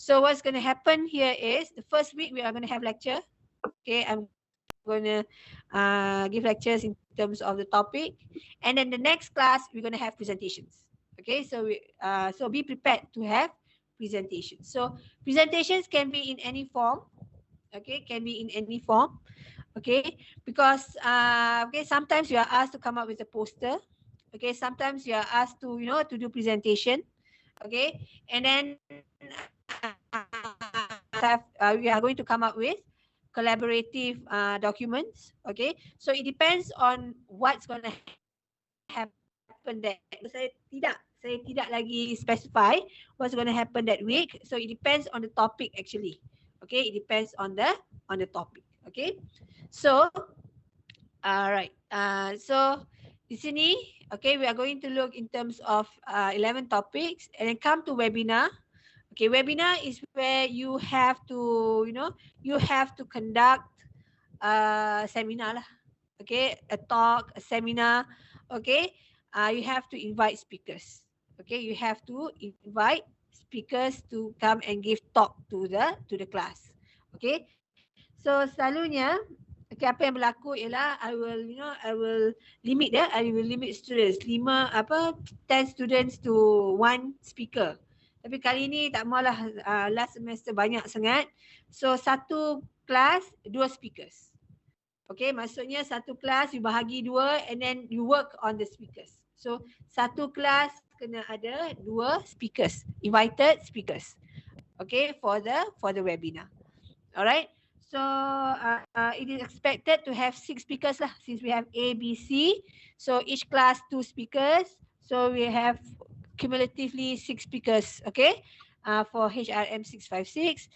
So what's going to happen here is the first week we are going to have lecture. Okay, I'm going to give lectures in terms of the topic, and then the next class we're going to have presentations. Okay, so so be prepared to have presentations. So presentations can be in any form. Okay, can be in any form. Okay, because okay, sometimes you are asked to come up with a poster. Okay, sometimes you are asked to to do presentation. Okay, and then we are going to come up with collaborative documents. Okay, so it depends on what's going to happen that. Saya tidak lagi specify what's going to happen that week. So it depends on the topic actually. Okay, it depends on the topic. Okay, so alright. So di sini, okay, we are going to look in terms of 11 topics and then come to webinar. Okay, webinar is where you have to, you have to conduct a seminar lah. Okay, a talk, a seminar. Okay, you have to invite speakers. Okay, you have to invite speakers to come and give talk to the class. Okay, so selalunya, okay, apa yang berlaku ialah I will limit students 10 students to 1 speaker. Tapi kali ni tak maulah, last semester banyak sangat. So satu kelas 2 speakers. Okay, maksudnya satu kelas you bahagi 2 and then you work on the speakers. So satu kelas kena ada 2 speakers, invited speakers. Okay, for the webinar. Alright. So it is expected to have 6 speakers lah, since we have A, B, C. So each class 2 speakers. So we have cumulatively 6 speakers, okay, for HRM656.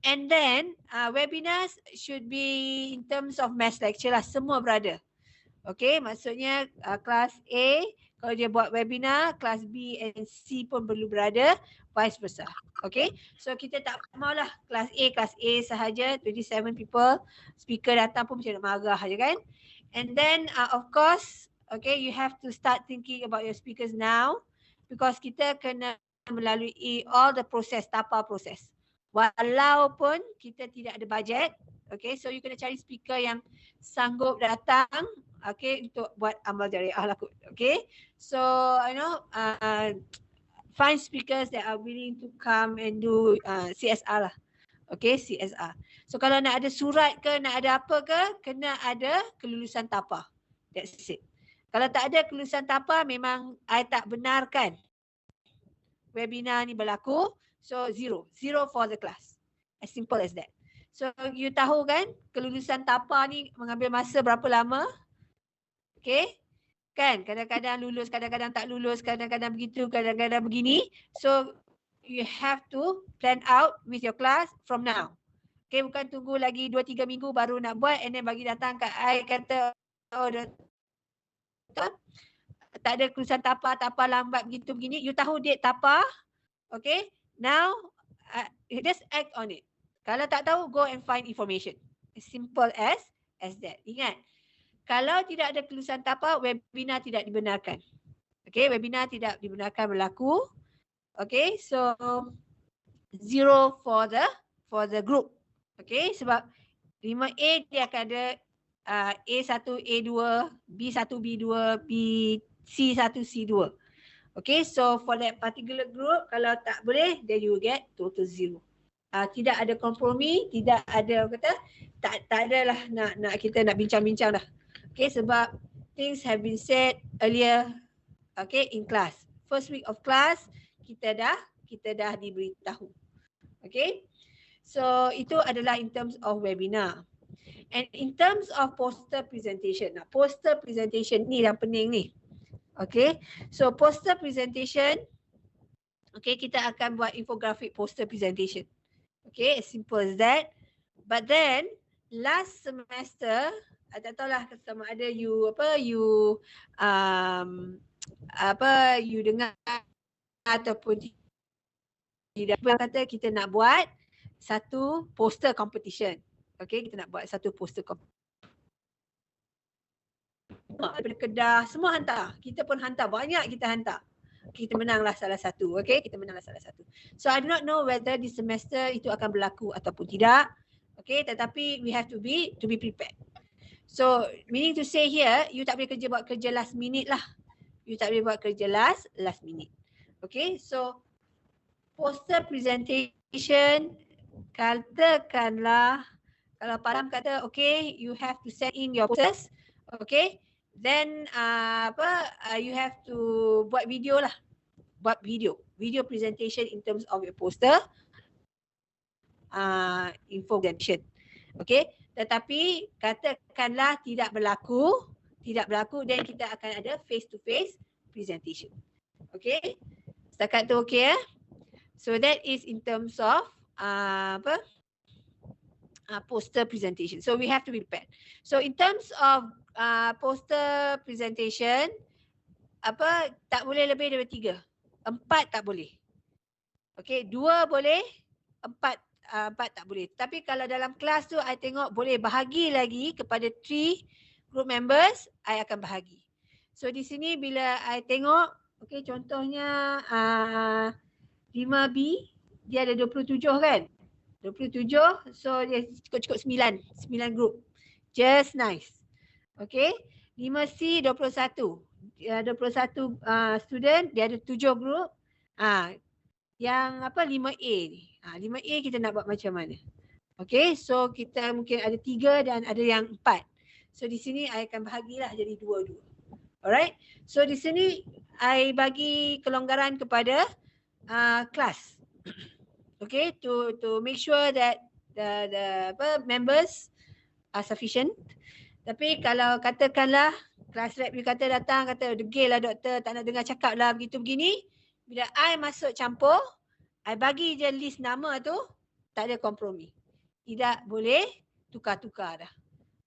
And then webinars should be in terms of mass lecture lah, semua berada. Okay, maksudnya kelas A kalau dia buat webinar, kelas B and C pun perlu berada, vice versa. Okay, so kita tak maulah kelas A sahaja, 27 people, speaker datang pun macam nak marah je kan. And then of course, okay, you have to start thinking about your speakers now, because kita kena melalui all the process, tapa proses. Walaupun kita tidak ada budget, okay, so you kena cari speaker yang sanggup datang, okay, untuk buat amal jariah lah kot. Okay, so find speakers that are willing to come and do CSR lah. Okay, CSR. So kalau nak ada surat ke, nak ada apa ke, kena ada kelulusan tapa. That's it. Kalau tak ada kelulusan tapa, memang I tak benarkan webinar ni berlaku. So zero for the class. As simple as that. So you tahu kan, kelulusan tapa ni mengambil masa berapa lama? Okay. Kan, kadang-kadang lulus, kadang-kadang tak lulus, kadang-kadang begitu, kadang-kadang begini. So you have to plan out with your class from now. Okay, bukan tunggu lagi 2-3 minggu baru nak buat and then bagi datang kat I kata, oh tak ada kelulusan tapa lambat begitu begini. You tahu date tapa. Okay, now just act on it. Kalau tak tahu, go and find information. As simple as that. Ingat, kalau tidak ada kelulusan tapa, webinar tidak dibenarkan. Okay, webinar tidak dibenarkan berlaku. Okay, so zero for the group. Okay, sebab 5A dia akan ada A1, A2, B1, B2, C1, C2. Okay, so for that particular group, kalau tak boleh, then you will get total zero. Tidak ada kompromi, tidak ada kata, tak adalah nak kita nak bincang-bincang dah. Okay, sebab things have been said earlier, okay, in class. First week of class, kita dah diberitahu. Okay, so itu adalah in terms of webinar. And in terms of poster presentation, poster presentation ni yang pening ni. Okay, so poster presentation, okay, kita akan buat infographic poster presentation. Okay, as simple as that. But then last semester, tak tahulah sama ada you dengar ataupun tidak. Kata kita nak buat satu poster competition. Okay, kita nak buat satu poster competition. Daripada Kedah, semua hantar. Kita pun hantar, banyak kita hantar. Kita menanglah salah satu. Okay, kita menanglah salah satu. So I do not know whether this semester itu akan berlaku ataupun tidak. Okay, tetapi we have to be prepared. So meaning to say here, you tak boleh buat kerja last minute lah. You tak boleh buat kerja last minute. Okay, so poster presentation, katakanlah kalau Padam kata okay, you have to send in your posters. Okay, then you have to buat video lah. Buat video presentation in terms of your poster, info presentation. Okay, tetapi katakanlah tidak berlaku, then kita akan ada face to face presentation. Okay, setakat tu okay ya. So that is in terms of poster presentation. So we have to be prepared. So in terms of poster presentation, tak boleh lebih daripada 3. 4 tak boleh. Okay, 2 boleh, 4 tak boleh. Tapi kalau dalam kelas tu I tengok boleh bahagi lagi kepada 3 group members, I akan bahagi. So di sini bila I tengok, okay, contohnya 5B, dia ada 27 kan? 27, so dia cukup 9 group. Just nice. Okay, 5C 21. Dia 21 student, dia ada 7 group. Yang 5A ni. 5A kita nak buat macam mana? Okay, so kita mungkin ada 3 dan ada yang 4. So di sini I akan bahagilah jadi 2-2. Alright, so di sini I bagi kelonggaran kepada kelas. Okay, to make sure that the members are sufficient. Tapi kalau katakanlah kelas rep you kata datang kata degil lah doktor, tak nak dengar cakap lah begitu begini, bila I masuk campur, I bagi je list nama tu, tak ada kompromi. Tidak boleh tukar-tukar dah.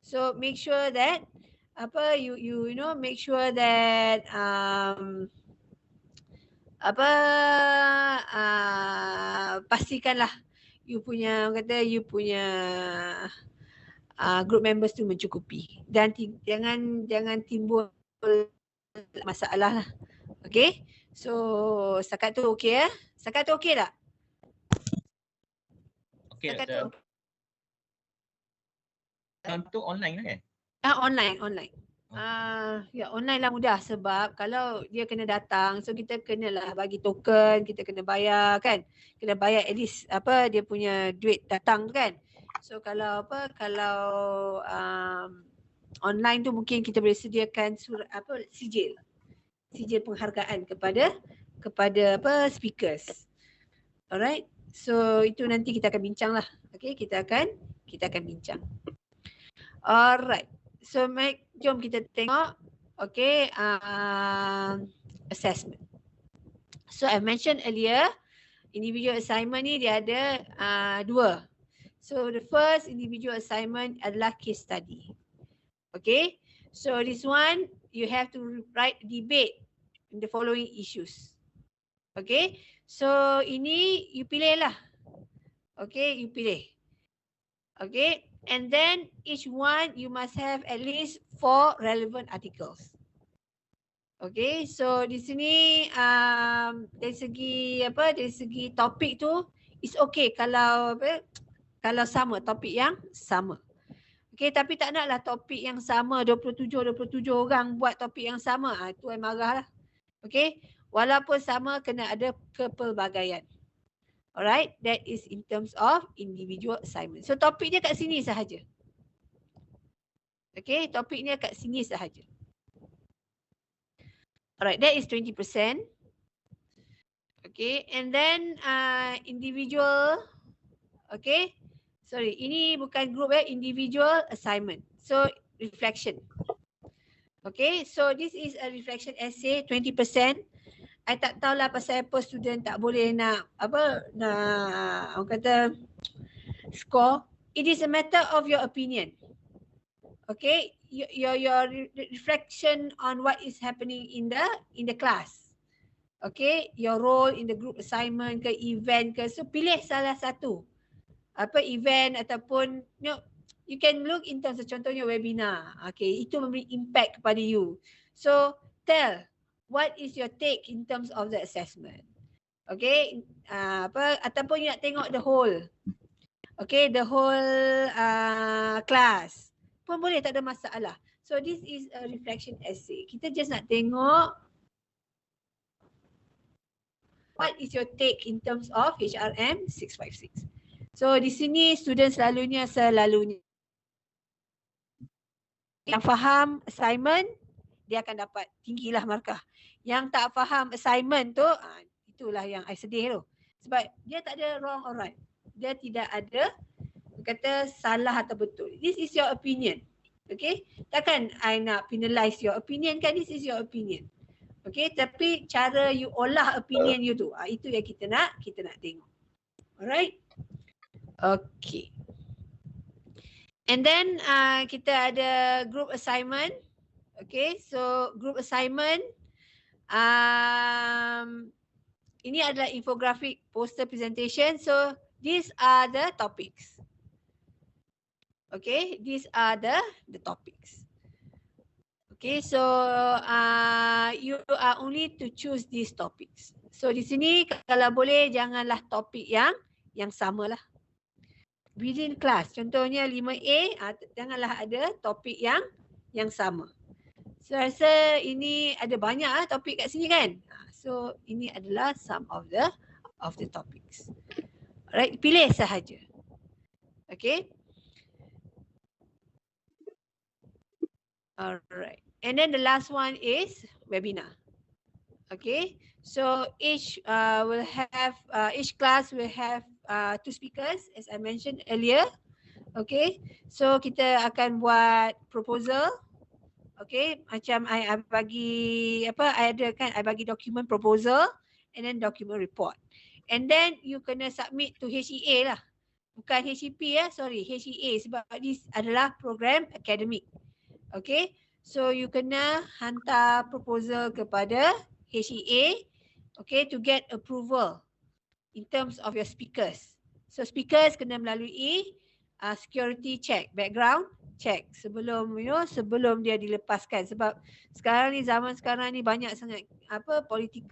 So make sure that you know, make sure that pastikanlah you punya group members tu mencukupi dan jangan timbul masalah lah. Okay, so setakat tu okey ya? Setakat tu okey tak? Okey doktor. Untuk online kan? Online. Ya online lah mudah sebab kalau dia kena datang, so kita kenalah bagi token, kita kena bayar kan, kena bayar at least dia punya duit datang kan. So kalau online tu mungkin kita boleh sediakan surat sijil penghargaan kepada speakers. Alright, so itu nanti kita akan bincang lah. Okay, kita akan bincang. Alright. So jom kita tengok okay, assessment. So I mentioned earlier individual assignment ni dia ada 2. So the first individual assignment adalah case study. Okay, so this one you have to write debate in the following issues. Okay, so ini you pilih lah. Okay, you pilih. Okay, and then each one you must have at least 4 relevant articles. Okay, so di sini dari segi topik tu is okay kalau sama, topik yang sama. Okay, tapi tak naklah topik yang sama 27 orang buat topik yang sama. Itu I marah lah. Okay, walaupun sama kena ada kepelbagaian. Alright, that is in terms of individual assignment. So topik dia kat sini sahaja. Okay, topiknya kat sini sahaja. Alright, that is 20%. Okay, and then individual, okay. Sorry, ini bukan group individual assignment. So reflection. Okay, so this is a reflection essay 20%. I tak tahulah pasal apa student tak boleh nak orang kata score. It is a matter of your opinion. Okay, your reflection on what is happening in the class. Okay, your role in the group assignment ke event ke, so pilih salah satu. Event ataupun you can look in terms of contohnya webinar. Okay, itu memberi impact kepada you. So tell what is your take in terms of the assessment. Okay, ataupun you nak tengok the whole. Okay, the whole class pun boleh, tak ada masalah. So this is a reflection essay. Kita just nak tengok what is your take in terms of HRM656. So di sini student selalunya yang faham assignment dia akan dapat tinggilah markah. Yang tak faham assignment tu itulah yang I sedih tu. Sebab dia tak ada wrong or right. Dia tidak ada kata salah atau betul. This is your opinion. Okay? Takkan I nak penalize your opinion kan? This is your opinion. Okay? Tapi cara you olah opinion you tu, itu yang kita nak tengok. Alright? Okay. And then kita ada group assignment. Okay, so group assignment ini adalah infographic poster presentation. So these are the topics. Okay, these are the topics. Okay, so you are only to choose these topics. So di sini kalau boleh janganlah topik yang samalah. Within class, contohnya 5A, janganlah ada topik yang sama. So rasa ini ada banyak topik kat sini kan. So ini adalah some of the topics. Alright, pilih sahaja. Okay. Alright. And then the last one is webinar. Okay. So each class will have 2 speakers as I mentioned earlier. Okay. So kita akan buat proposal. Okay, macam I bagi I bagi document proposal and then document report. And then you kena submit to HEA lah. Bukan HEP sorry, HEA sebab this adalah program akademik. Okay, so you kena hantar proposal kepada HEA, okay, to get approval in terms of your speakers. So speakers kena melalui security check, background check sebelum dia dilepaskan, sebab sekarang ni zaman sekarang ni banyak sangat politik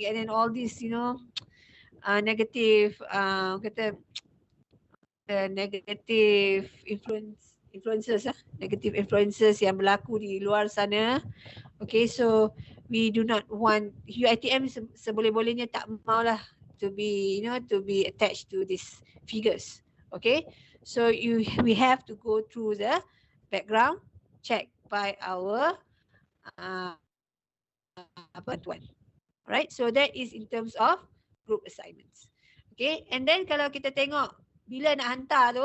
and then all this negative negative influences yang berlaku di luar sana. Okay, so we do not want UiTM seboleh-bolehnya tak maulah to be attached to these figures. Okay, so we have to go through the background check by our tuan. Right, so that is in terms of group assignments. Okay, and then kalau kita tengok bila nak hantar tu,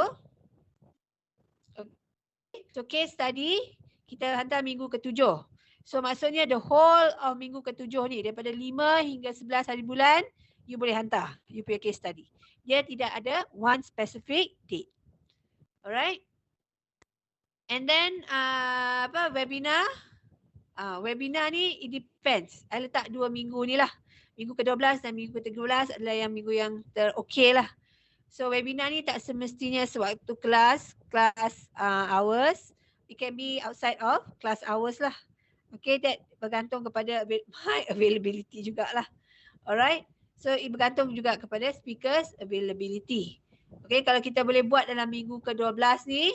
okay, so case study kita hantar minggu ke-7. So maksudnya the whole of minggu ke-7 ni, daripada 5 hingga 11 hari bulan, you boleh hantar you punya case study. Dia tidak ada one specific date. Alright. And then webinar. Webinar ni it depends. I letak 2 minggu ni lah. Minggu ke-12 dan minggu ke-13 adalah yang minggu yang ter-okay lah. So webinar ni tak semestinya sewaktu class hours. It can be outside of class hours lah. Okay, that bergantung kepada my availability jugalah. Alright. So it bergantung juga kepada speakers availability. Okay, kalau kita boleh buat dalam minggu ke-12 ni,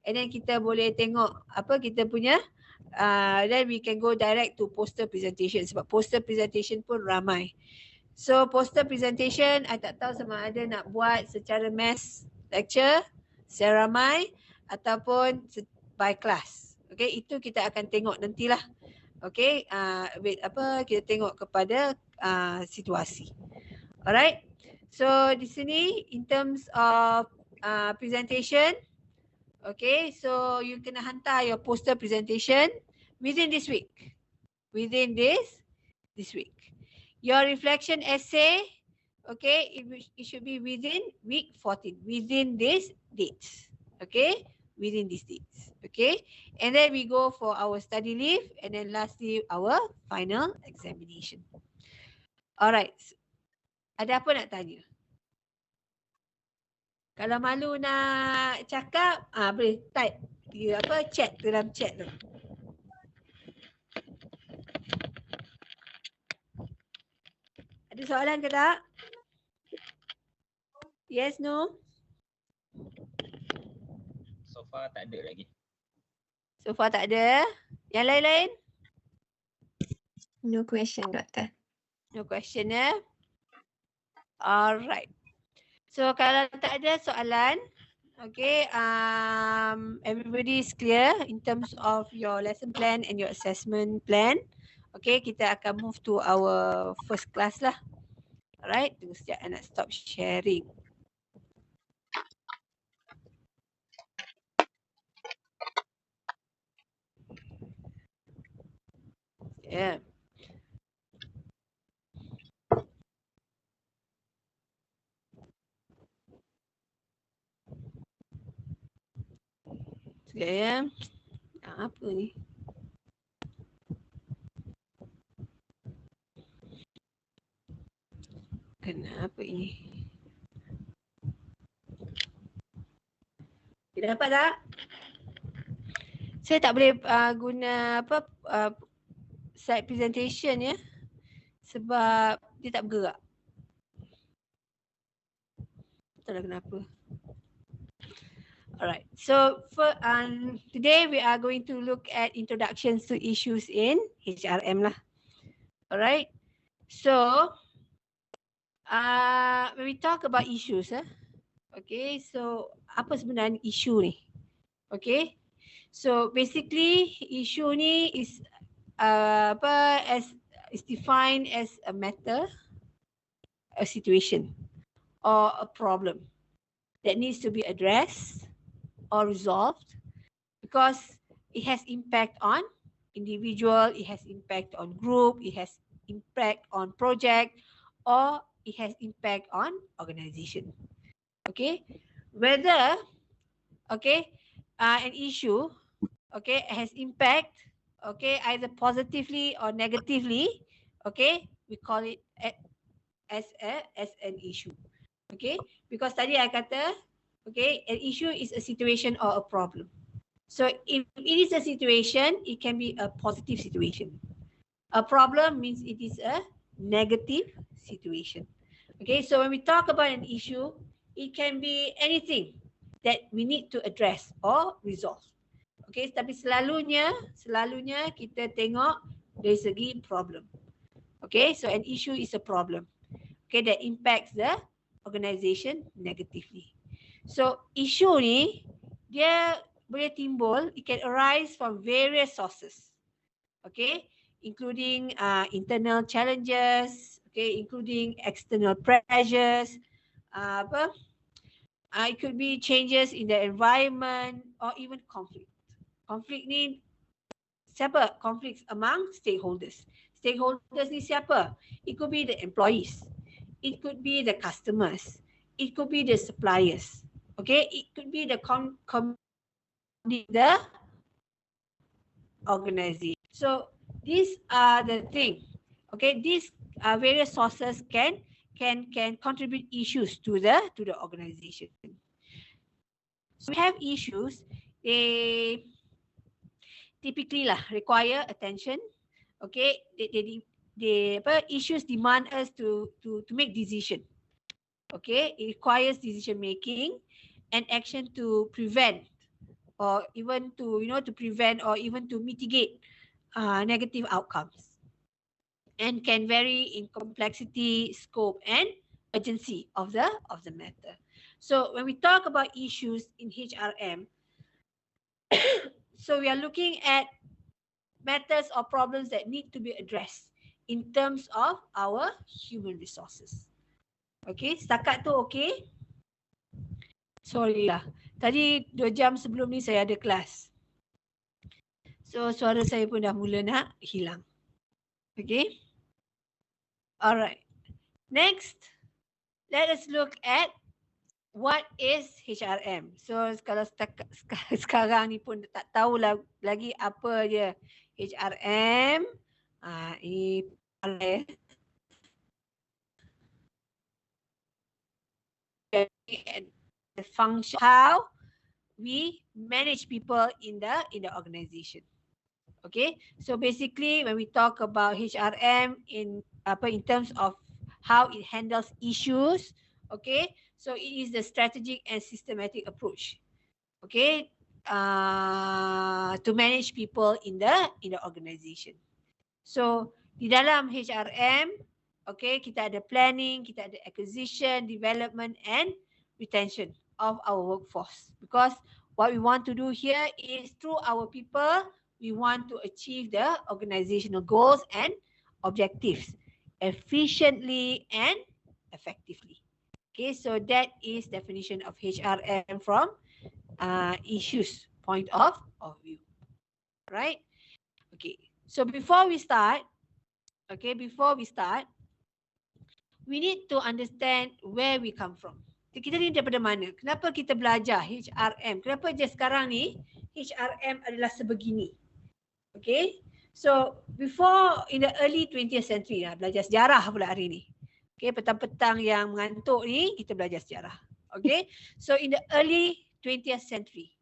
and then kita boleh tengok kita punya, then we can go direct to poster presentation, sebab poster presentation pun ramai. So poster presentation, I tak tahu sama ada nak buat secara mass lecture, secara ramai, ataupun by class. Okay, itu kita akan tengok nantilah. Okay, kita tengok kepada situasi. Alright. So di sini in terms of presentation, okay, so you kena hantar your poster presentation within this week. Within this week. Your reflection essay, okay, it should be within week 14, within these dates. Okay, within these dates. Okay, and then we go for our study leave, and then lastly our final examination. Alright. Ada apa nak tanya? Kalau malu nak cakap, boleh type chat dalam chat tu. Ada soalan ke tak? Yes, no? So far tak ada lagi. So far tak ada. Yang lain-lain? No question, Doktor. No question ya. Alright. So kalau tak ada soalan, okay, everybody is clear in terms of your lesson plan and your assessment plan. Okay, kita akan move to our first class lah. Alright, tunggu sekejap, I nak stop sharing. Yeah. Sekejap ya. Apa ni? Kenapa ini? Kita dapat tak? Saya tak boleh guna apa slide presentation ya. Sebab dia tak bergerak. Tak tahu kenapa. Alright. So for today we are going to look at introductions to issues in HRM lah. Alright. So when we talk about issues, okay. So apa sebenarnya isu ni? Okay. So basically issue ni is is defined as a matter, a situation, or a problem that needs to be addressed or resolved because it has impact on individual, it has impact on group, it has impact on project, or it has impact on organization. Okay, whether an issue has impact either positively or negatively, we call it as an issue. Okay, because tadi I kata an issue is a situation or a problem. So if it is a situation, it can be a positive situation. A problem means it is a negative situation. Okay, so when we talk about an issue, it can be anything that we need to address or resolve. Okay, tapi selalunya kita tengok dari segi problem. Okay, so an issue is a problem. Okay, that impacts the organization negatively. So issue ni dia boleh timbul, it can arise from various sources. Okay, including internal challenges, including external pressures, it could be changes in the environment or even conflict. Conflict ni siapa? Conflicts among stakeholders. Stakeholders ni siapa? It could be the employees. It could be the customers. It could be the suppliers. Okay, it could be the organization. So these are the thing. Okay, these various sources can contribute issues to the organization. So we have issues. They typically require attention. Okay, issues demand us to make decision. Okay, it requires decision making and action to prevent or even to prevent or even to mitigate negative outcomes, and can vary in complexity, scope, and urgency of the matter. So when we talk about issues in HRM, so we are looking at matters or problems that need to be addressed in terms of our human resources. Okay, setakat tu okay? Sorry lah. Tadi 2 jam sebelum ni saya ada kelas. So suara saya pun dah mula nak hilang. Okay. Alright. Next, let us look at what is HRM. So kalau sekarang ni pun tak tahu lagi apa dia HRM. Ini the function, how we manage people in the organization. Okay, so basically when we talk about HRM in terms of how it handles issues. Okay, so it is the strategic and systematic approach. Okay, to manage people in the organization. So di dalam HRM, okay, kita ada planning, kita ada acquisition, development and retention of our workforce. Because what we want to do here is through our people, we want to achieve the organizational goals and objectives efficiently and effectively. Okay, so that is definition of HRM from issues point of view, right? Okay, so before we start, we need to understand where we come from. Kita ni daripada mana? Kenapa kita belajar HRM? Kenapa je sekarang ni HRM adalah sebegini? Okay, so before in the early 20th century lah, belajar sejarah pula hari ni. Okay, petang-petang yang mengantuk ni kita belajar sejarah. Okay, so in the early 20th century,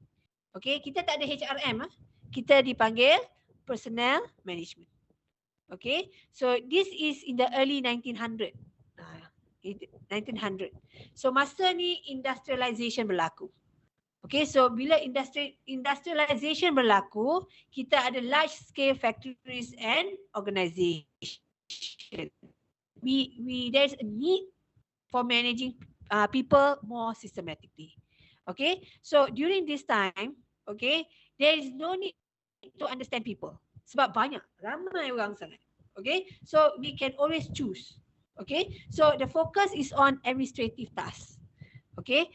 okay, kita tak ada HRM. Kita dipanggil personnel management. Okay, so this is in the early 1900. 1900. So masa ni industrialization berlaku. Okay, so bila industrialization berlaku, kita ada large scale factories and organization. There's a need for managing people more systematically. Okay, so during this time, okay, there is no need to understand people. Sebab banyak, ramai orang sangat. Okay, so we can always choose. Okay, so the focus is on administrative tasks. Okay,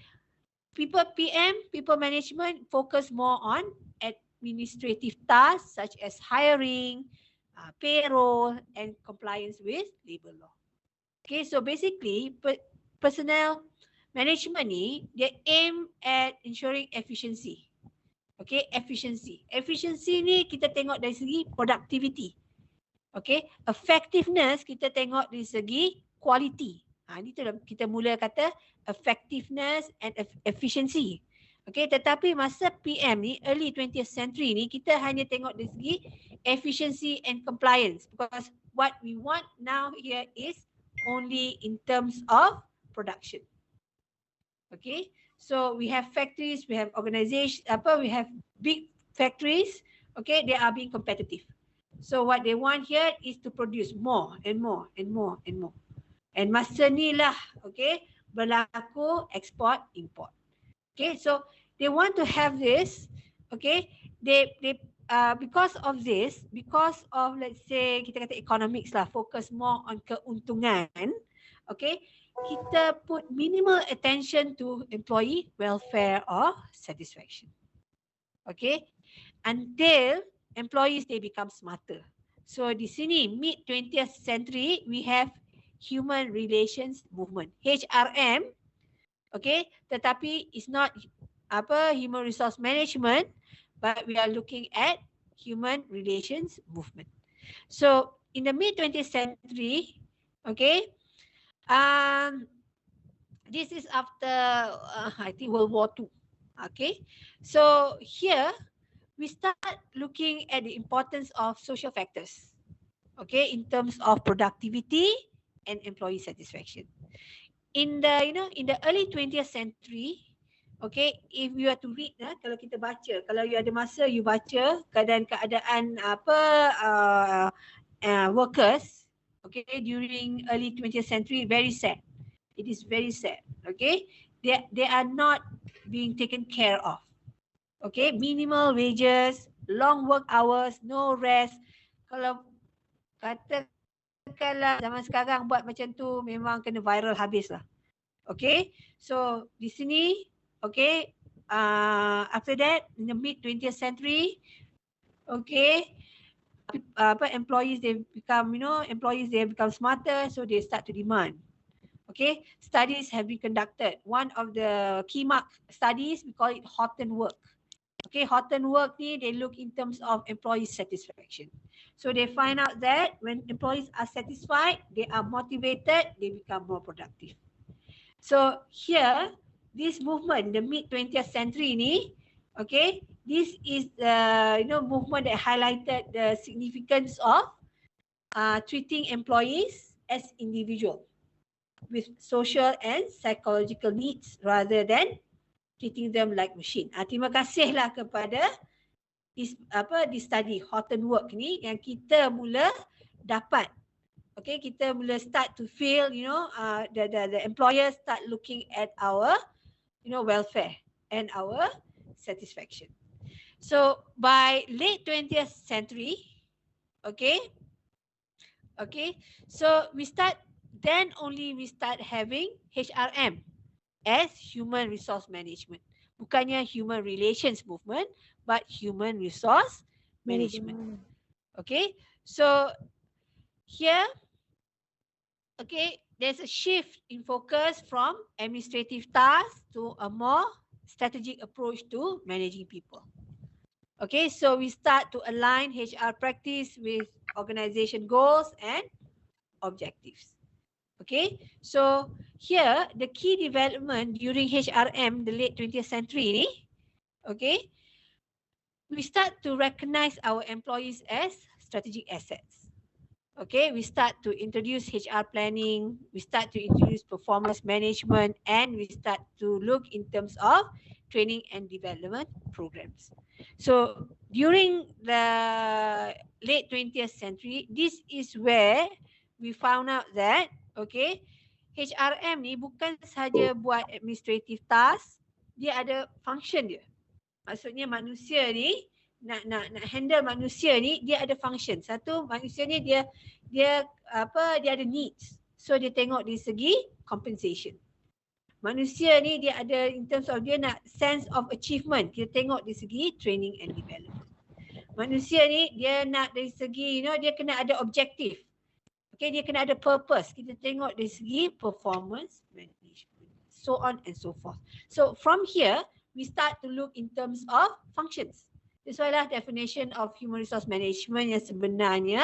people management focus more on administrative tasks such as hiring, payroll, and compliance with labor law. Okay, so basically personnel management ni dia aim at ensuring efficiency. Okay, efficiency. Efficiency ni kita tengok dari segi productivity. Okay, effectiveness kita tengok dari segi quality. Ini tu kita mula kata effectiveness and efficiency. Okay, tetapi masa PM ni, early 20th century ni, kita hanya tengok dari segi efficiency and compliance. Because what we want now here is only in terms of production. Okay, so we have factories, we have organization, we have big factories. Okay, they are being competitive. So what they want here is to produce more and more and more and more. And masa ni lah, okay, berlaku export import. Okay, so they want to have this. Okay, they because of this, because of let's say kita kata economics lah, focus more on keuntungan. Okay, kita put minimal attention to employee welfare or satisfaction. Okay, until employees they become smarter. So di sini mid 20th century we have human relations movement, HRM. Okay, tetapi it's not human resource management, but we are looking at human relations movement. So in the mid 20th century, okay, this is after I think World War II. Okay, so here we start looking at the importance of social factors, okay, in terms of productivity and employee satisfaction. In the early 20th century, okay, if you are to read, kalau kita baca, kalau you ada masa you baca keadaan workers, okay, during early 20th century, very sad. It is very sad. Okay, they are not being taken care of. Okay, minimal wages, long work hours, no rest. Kalau katakanlah zaman sekarang buat macam tu memang kena viral habis lah. Okay, so di sini, okay, after that in the mid 20th century, okay, employees they become smarter, so they start to demand. Okay, studies have been conducted. One of the key mark studies, we call it Houghton work. Okay, Houghton work ni, they look in terms of employee satisfaction. So they find out that when employees are satisfied, they are motivated, they become more productive. So here, this movement, the mid 20th century ni, okay, this is the movement that highlighted the significance of treating employees as individual. with social and psychological needs rather than treating them like machine. Terima kasihlah kepada di study Horton work ni yang kita mula dapat. Okay, kita mula start to feel, the employers start looking at our, welfare and our satisfaction. So by late 20th century, okay, so we start having HRM as human resource management. Bukannya human relations movement, but human resource management. Okay, so here, okay, there's a shift in focus from administrative tasks to a more strategic approach to managing people. Okay, so we start to align HR practice with organization goals and objectives. Okay, so here the key development during HRM, the late 20th century ni, okay, we start to recognize our employees as strategic assets. Okay, we start to introduce HR planning, we start to introduce performance management, and we start to look in terms of training and development programs. So during the late 20th century, this is where we found out that, okay, HRM ni bukan sahaja buat administrative task, dia ada function dia. Maksudnya manusia ni nak handle manusia ni, dia ada function. Satu, manusia ni dia ada needs. So dia tengok dari segi compensation. Manusia ni dia ada in terms of dia nak sense of achievement. Dia tengok dari segi training and development. Manusia ni dia nak dari segi, dia kena ada objective. Okay, dia kena ada purpose. Kita tengok dari segi performance management. So on and so forth. So from here, we start to look in terms of functions. That's why lah definition of human resource management yang sebenarnya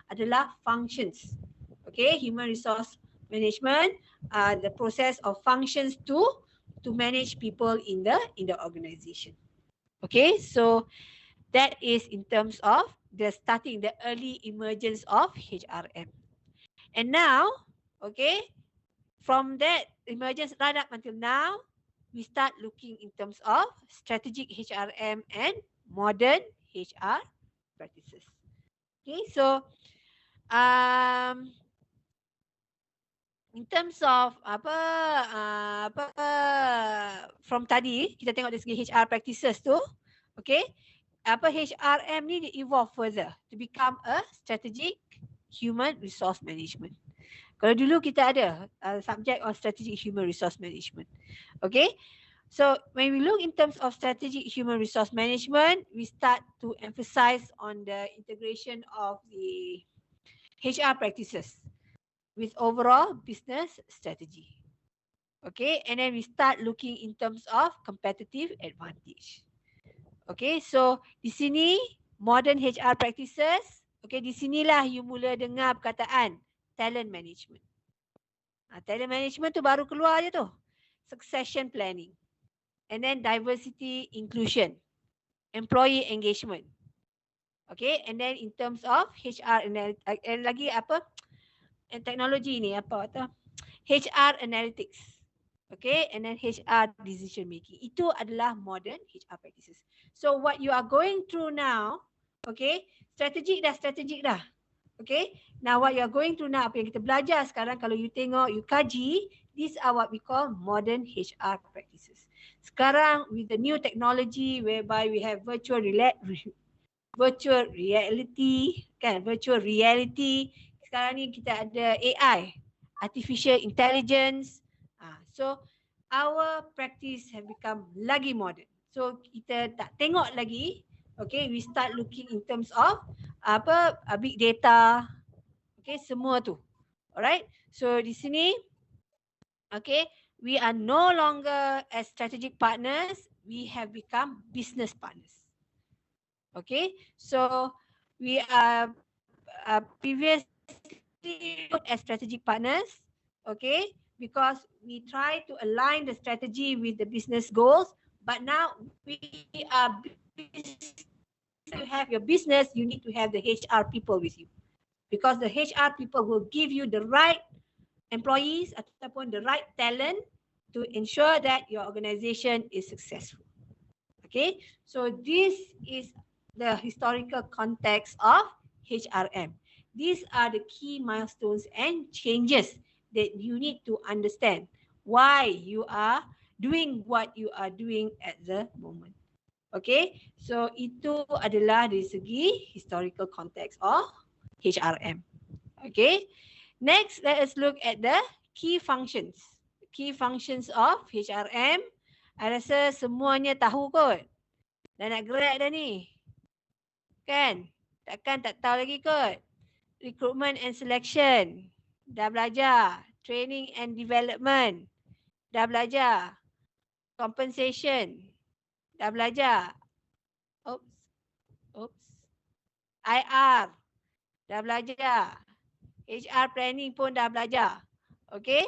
adalah functions. Okay, human resource management, the process of functions to manage people in the organization. Okay, so that is in terms of the early emergence of HRM. And now, okay, from that emergence right up until now, we start looking in terms of strategic HRM and modern HR practices. Okay, so in terms of from tadi kita tengok dari segi HR practices tu, okay, HRM ni dia evolve further to become a strategic human resource management. Kalau dulu kita ada subject of strategic human resource management, okay. So when we look in terms of strategic human resource management, we start to emphasize on the integration of the HR practices with overall business strategy. Okay, and then we start looking in terms of competitive advantage. Okay, so di sini modern HR practices, okay, di sinilah you mula dengar perkataan talent management. Talent management tu baru keluar je tu. Succession planning. And then diversity inclusion, employee engagement. Okay, and then in terms of HR and lagi teknologi ni HR analytics. Okay, and then HR decision making. Itu adalah modern HR practices. So what you are going through now, okay, strategik dah. Okay, now what you are going through now, apa yang kita belajar sekarang, kalau you tengok, you kaji, these are what we call modern HR practices. Sekarang with the new technology whereby we have virtual reality, kan, virtual reality. Sekarang ni kita ada AI, artificial intelligence. So our practice have become lagi modern. So kita tak tengok lagi, okay, we start looking in terms of big data, okay, semua tu. Alright, so di sini, okay, we are no longer as strategic partners, we have become business partners. Okay, so we are previously as strategic partners, okay, because we try to align the strategy with the business goals, but now we are to have your business, you need to have the HR people with you, because the HR people will give you the right employees ataupun the right talent to ensure that your organization is successful. Okay, so this is the historical context of HRM. These are the key milestones and changes that you need to understand why you are doing what you are doing at the moment. Okay, so itu adalah dari segi historical context of HRM. Okay, next let us look at the key functions. Key functions of HRM. I rasa semuanya tahu kot. Dah nak grad dah ni. Kan? Takkan tak tahu lagi kot. Recruitment and selection. Dah belajar. Training and development. Dah belajar. Compensation. Dah belajar. Oops. Oops. IR. Dah belajar. HR planning pun dah belajar. Okay?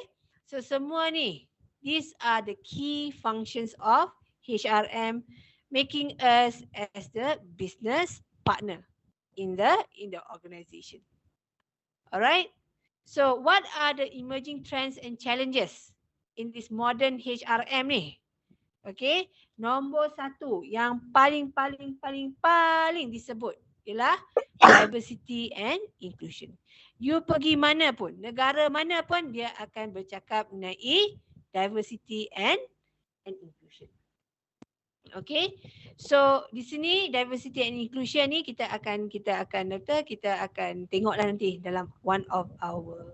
So semua ni, these are the key functions of HRM, making us as the business partner in the organization. Alright? So what are the emerging trends and challenges in this modern HRM ni? Okay, nombor satu yang paling disebut ialah diversity and inclusion. You pergi mana pun, negara mana pun, dia akan bercakap mengenai diversity and inclusion. Okay, so di sini diversity and inclusion ni kita akan tengoklah nanti dalam one of our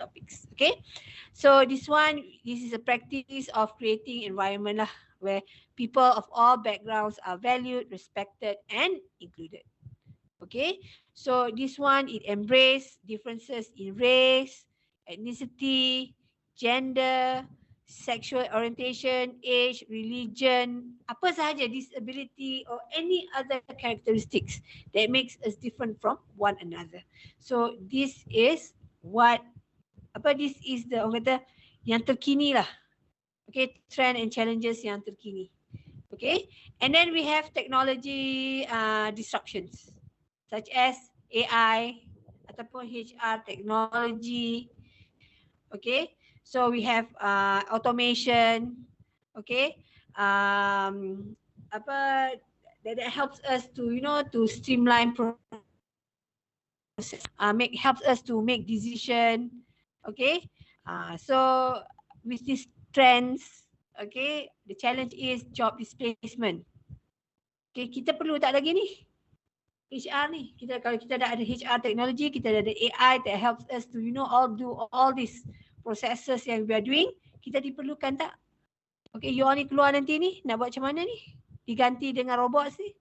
topics. Okay, so this is a practice of creating environment lah where people of all backgrounds are valued, respected and included. Okay, so this one, it embrace differences in race, ethnicity, gender, sexual orientation, age, religion, apa sahaja disability or any other characteristics that makes us different from one another. So this is this is the orang kata yang terkini lah. Okay, trend and challenges yang terkini. Okay, and then we have technology disruptions such as AI ataupun HR technology. Okay, so we have automation. Okay, that helps us to to streamline process. Helps us to make decision. Okay, so with these trends, okay, the challenge is job displacement. Okay, kita perlu tak lagi ni HR ni. Kalau kita dah ada HR technology, kita dah ada AI that helps us to do all these processes yang we are doing, kita diperlukan tak? Okay, you all ni keluar nanti ni, nak buat macam mana ni? Diganti dengan robot ni?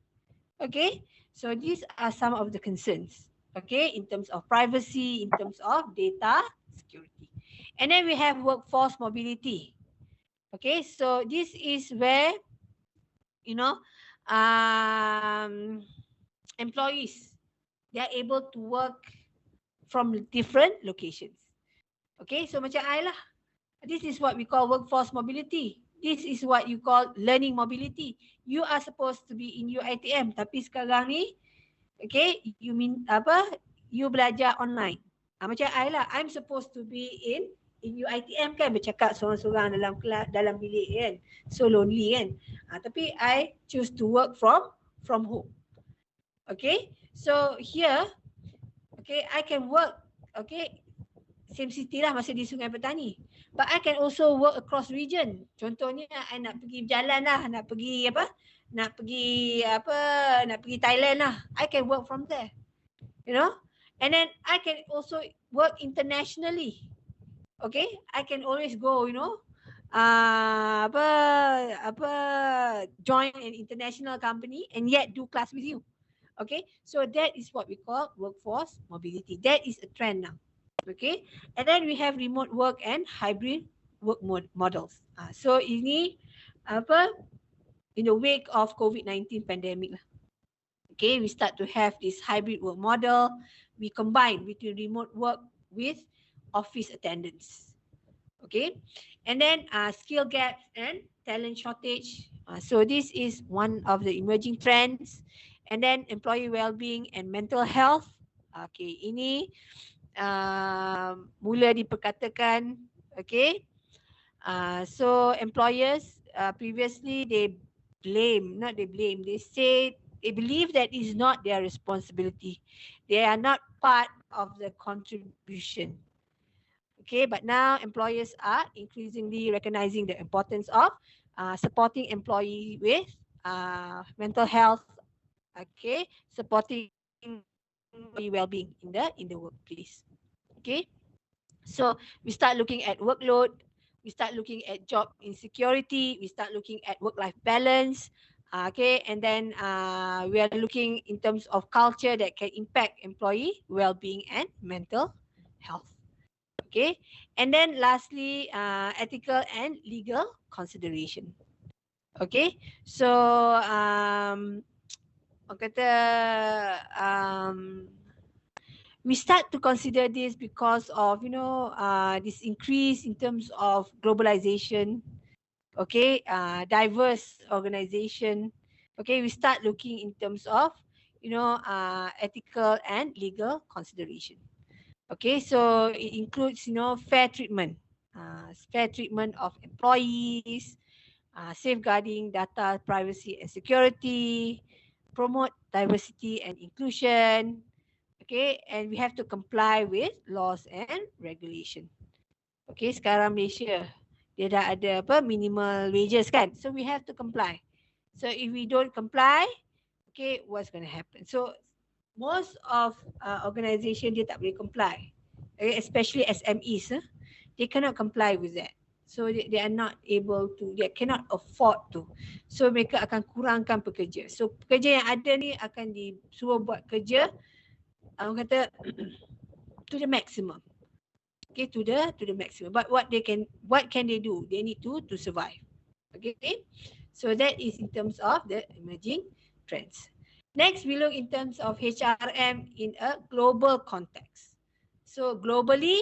Okay, so these are some of the concerns. Okay, in terms of privacy, in terms of data security. And then we have workforce mobility. Okay, so this is where, employees, they are able to work from different locations. Okay, so macam I lah. This is what we call workforce mobility. This is what you call learning mobility. You are supposed to be in UiTM, tapi sekarang ni, okay, you belajar online. Macam I lah, I'm supposed to be in UiTM kan, bercakap seorang-seorang dalam bilik kan. So lonely kan. Tapi I choose to work from home. Okay, so here, okay, I can work, okay, same city lah, masih di Sungai Petani. But I can also work across region. Contohnya, I nak pergi berjalan lah, nak pergi Thailand lah. I can work from there, and then I can also work internationally. Okay, I can always go, join an international company and yet do class with you. Okay, so that is what we call workforce mobility. That is a trend now. Okay, and then we have remote work and hybrid work models. So ini in the wake of COVID-19 pandemic lah. Okay, we start to have this hybrid work model. We combine between remote work with office attendance. Okay, and then skill gaps and talent shortage. So this is one of the emerging trends. And then employee well-being and mental health. Okay, ini mula diperkatakan, okay. So employers previously they say they believe that it is not their responsibility. They are not part of the contribution. Okay, but now employers are increasingly recognizing the importance of supporting employee with mental health. Okay, supporting employee well-being in the workplace. Okay, so we start looking at workload, we start looking at job insecurity, we start looking at work-life balance. Okay, and then we are looking in terms of culture that can impact employee well-being and mental health. Okay, and then lastly, ethical and legal consideration. Okay, so orang kata we start to consider this because of this increase in terms of globalization. Okay, diverse organization. Okay, we start looking in terms of ethical and legal consideration. Okay, so it includes fair treatment of employees, safeguarding data privacy and security, promote diversity and inclusion. Okay, and we have to comply with laws and regulation. Okay, sekarang Malaysia dia dah ada minimal wages kan, so we have to comply. So if we don't comply, okay, what's going to happen? So most of organisation dia tak boleh comply, okay, especially SMEs, they cannot comply with that. So they are not able to, they cannot afford to. So mereka akan kurangkan pekerja. So pekerja yang ada ni akan disuruh buat kerja orang kata to the maximum. Okay, to the maximum. But what can they do? They need to survive. Okay, so that is in terms of the emerging trends. Next, we look in terms of HRM in a global context. So globally,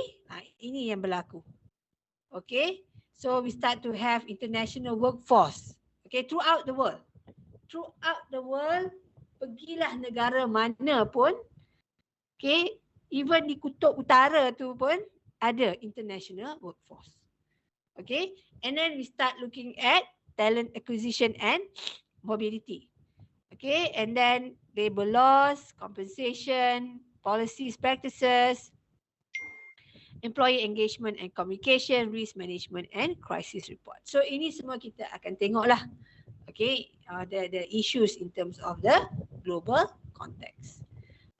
ini yang berlaku. Okay, so we start to have international workforce. Okay, throughout the world. Throughout the world, pergilah negara mana pun, okay, even di kutub utara tu pun ada international workforce. Okay, and then we start looking at talent acquisition and mobility. Okay, and then labor laws, compensation, policies, practices, employee engagement and communication, risk management and crisis report. So ini semua kita akan tengok lah. Okay, the issues in terms of the global context.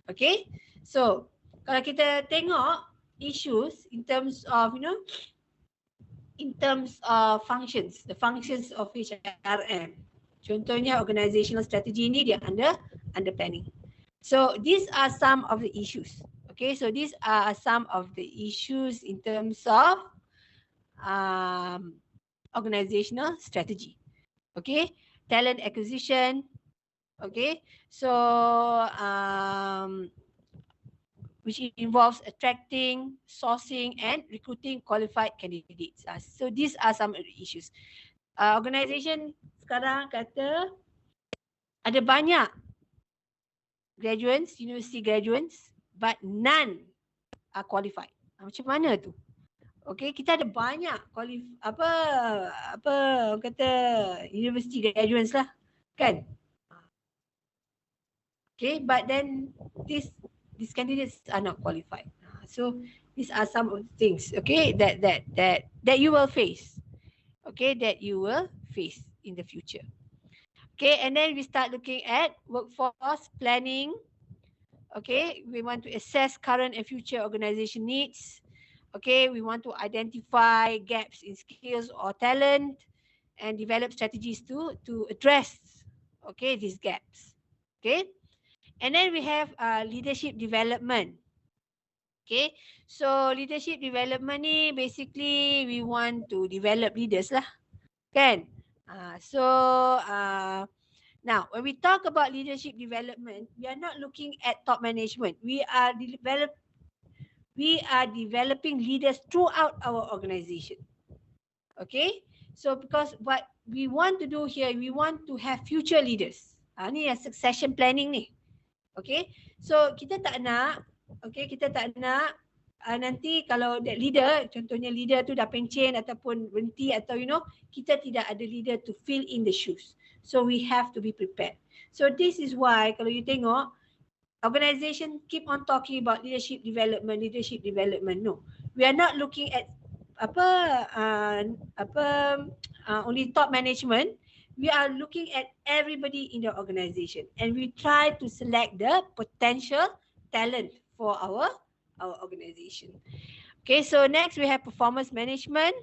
Okay, so kalau kita tengok issues in terms of in terms of functions, the functions of HRM. Contohnya organizational strategy ni dia under planning. So these are some of the issues. Okay, so these are some of the issues in terms of organizational strategy. Okay, talent acquisition. Okay, so which involves attracting, sourcing and recruiting qualified candidates. So these are some of the issues. Organisation sekarang kata ada banyak graduates, university graduates, but none are qualified. Macam mana tu? Okay, kita ada banyak orang kata university graduates lah, kan? Okay, but then these candidates are not qualified. So these are some of the things, okay, that you will face. Okay, that you will face in the future. Okay, and then we start looking at workforce planning. Okay, we want to assess current and future organization needs. Okay, we want to identify gaps in skills or talent and develop strategies to address, okay, these gaps. Okay, and then we have leadership development. Okay, so leadership development ni basically we want to develop leaders lah, kan? Now when we talk about leadership development, we are not looking at top management. We are developing leaders throughout our organization. Okay, so because what we want to do here, we want to have future leaders. Ni yang succession planning ni. Okay, so kita tak nak nanti kalau that leader, contohnya leader tu dah pencen ataupun berhenti atau kita tidak ada leader to fill in the shoes. So we have to be prepared. So this is why kalau you tengok organization keep on talking about leadership development. No, we are not looking at only top management. We are looking at everybody in the organization, and we try to select the potential talent for our organization. Okay, so next we have performance management.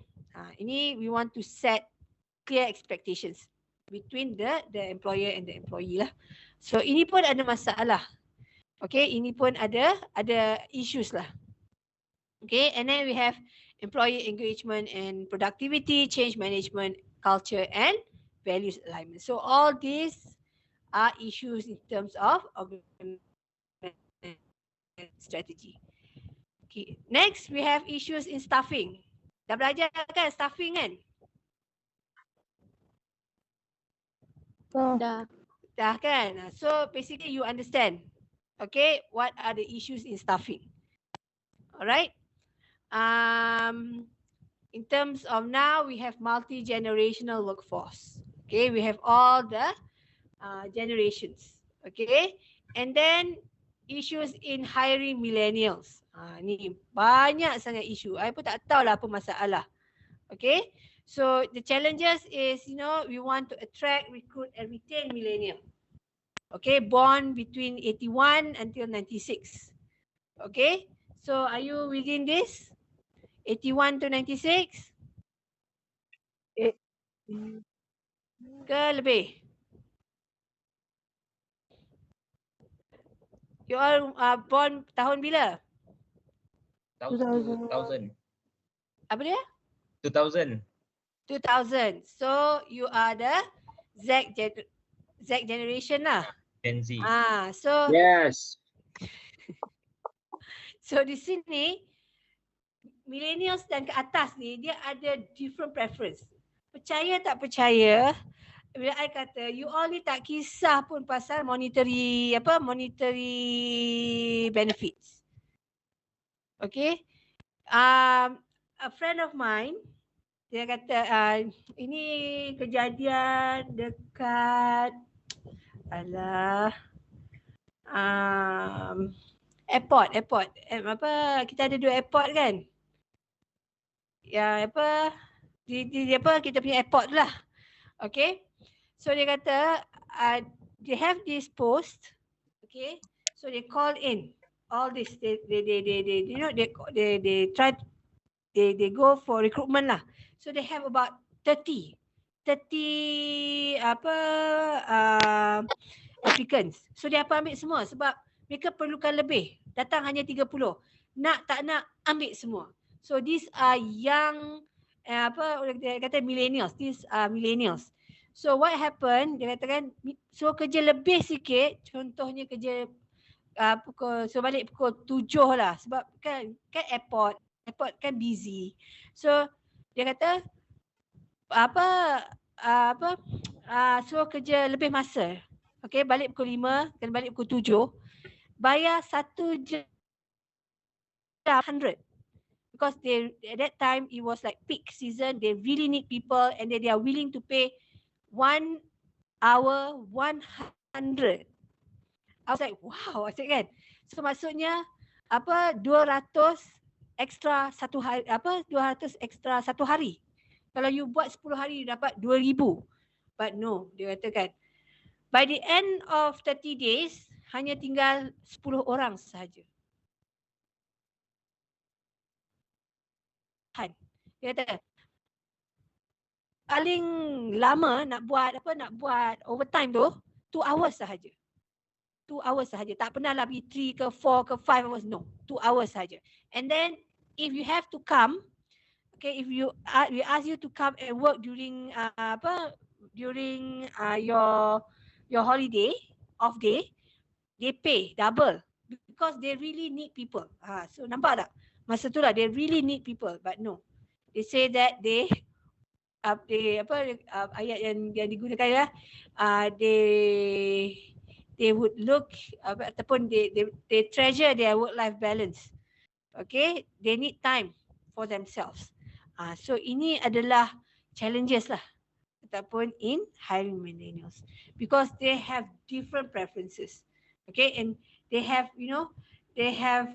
Ini we want to set clear expectations between the employer and the employee lah. So ini pun ada masalah. Okay, ini pun ada issues lah. Okay, and then we have employee engagement and productivity, change management, culture and values alignment. So all these are issues in terms of organization strategy. Okay, next we have issues in staffing. Dah belajar kan staffing kan? Dah kan? So basically you understand. Okay, what are the issues in staffing? Alright. In terms of now, we have multi-generational workforce. Okay, we have all the generations. Okay, and then issues in hiring millennials. Ni banyak sangat isu. I pun tak tahu lah apa masalah. Okay, so the challenges is, we want to attract, recruit and retain millennial. Okay, born between 81 until 96. Okay, so are you within this? 81 to 96? Ke lebih? You all born tahun bila? 2000. Apa dia? 2000. 2000. So you are the Z generation lah. Gen Z. So Yes. So di sini millennials dan ke atas ni dia ada different preference. Percaya tak percaya, bila I kata you all ni tak kisah pun pasal monetary benefits. Okay. A friend of mine dia kata ini kejadian dekat airport. Kita ada 2 airport kan? Ya kita punya airport lah. Okay. So dia kata they have this post. Okay. So they call in all this. They try. They go for recruitment lah. So they have about 30 applicants. So dia ambil semua sebab mereka perlukan lebih. Datang hanya 30. Nak tak nak ambil semua. So these are young dia kata millennials. These are millennials. So what happened? Dia katakan so kerja lebih sikit, contohnya kerja balik pukul 7 lah sebab kan airport kan busy. So dia kata so kerja lebih masa. Okay, balik pukul 5 dan balik pukul 7. Bayar 1 jam 100. Because at that time it was like peak season, they really need people and they are willing to pay 1 hour 100. I was like, wow, I said kan. So maksudnya 200 extra satu hari, 200 extra satu hari. Kalau you buat 10 hari you dapat 2000. But no, dia katakan by the end of 30 days hanya tinggal 10 orang sahaja. Dia kata paling lama nak buat overtime tu 2 hours sahaja. 2 hours sahaja. Tak pernah lah pergi 3 ke 4 ke 5 hours. No, 2 hours sahaja. And then if you have to come, okay, if we ask you to come and work during your holiday, off day, they pay double because they really need people. So nampak tak? Masa tu lah they really need people, but no. They say that ayat yang digunakan ya, they would look ataupun they treasure their work life balance. Okay, they need time for themselves. So ini adalah challenges lah ataupun in hiring millennials because they have different preferences. Okay, and they have, they have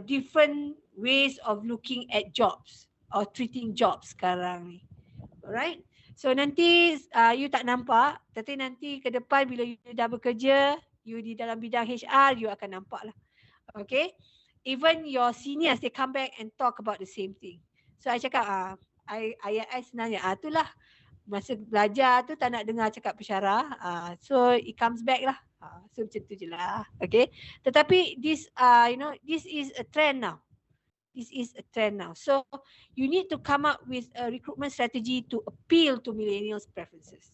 different ways of looking at jobs or treating jobs sekarang ni. Alright. So nanti you tak nampak, tapi nanti ke depan bila you dah bekerja, you di dalam bidang HR, you akan nampak lah. Okay. Even your seniors, they come back and talk about the same thing. So I cakap, ayat I sebenarnya, itulah masa belajar tu tak nak dengar cakap pesyarah. So it comes back lah. So macam tu je lah. Okay. Tetapi this, this is a trend now. This is a trend now. So you need to come up with a recruitment strategy to appeal to millennials' preferences.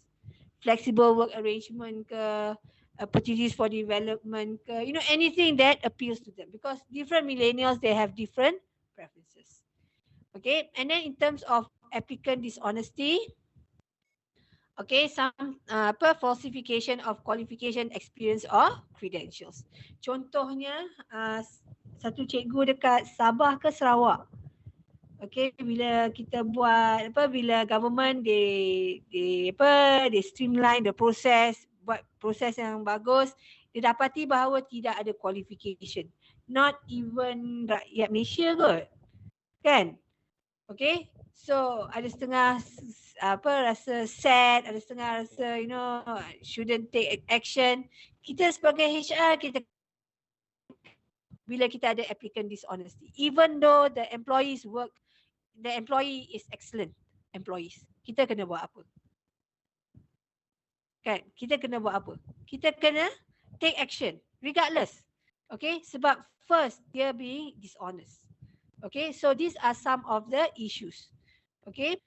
Flexible work arrangement ke, opportunities for development ke, anything that appeals to them, because different millennials, they have different preferences. Okay, and then in terms of applicant dishonesty, okay, some falsification of qualification, experience or credentials. Contohnya, satu cikgu dekat Sabah ke Sarawak. Okay, bila kita buat bila government they streamline the process, buat proses yang bagus, dia dapati bahawa tidak ada qualification. Not even rakyat Malaysia kot. Kan? Okay, so ada setengah rasa sad, ada setengah rasa shouldn't take action. Kita sebagai HR, kita bila kita ada applicant dishonesty, even though the employee is excellent employees, kita kena buat apa? Kan? Kita kena buat apa? Kita kena take action regardless. Okay, sebab first dia being dishonest. Okay, so these are some of the issues. Okay,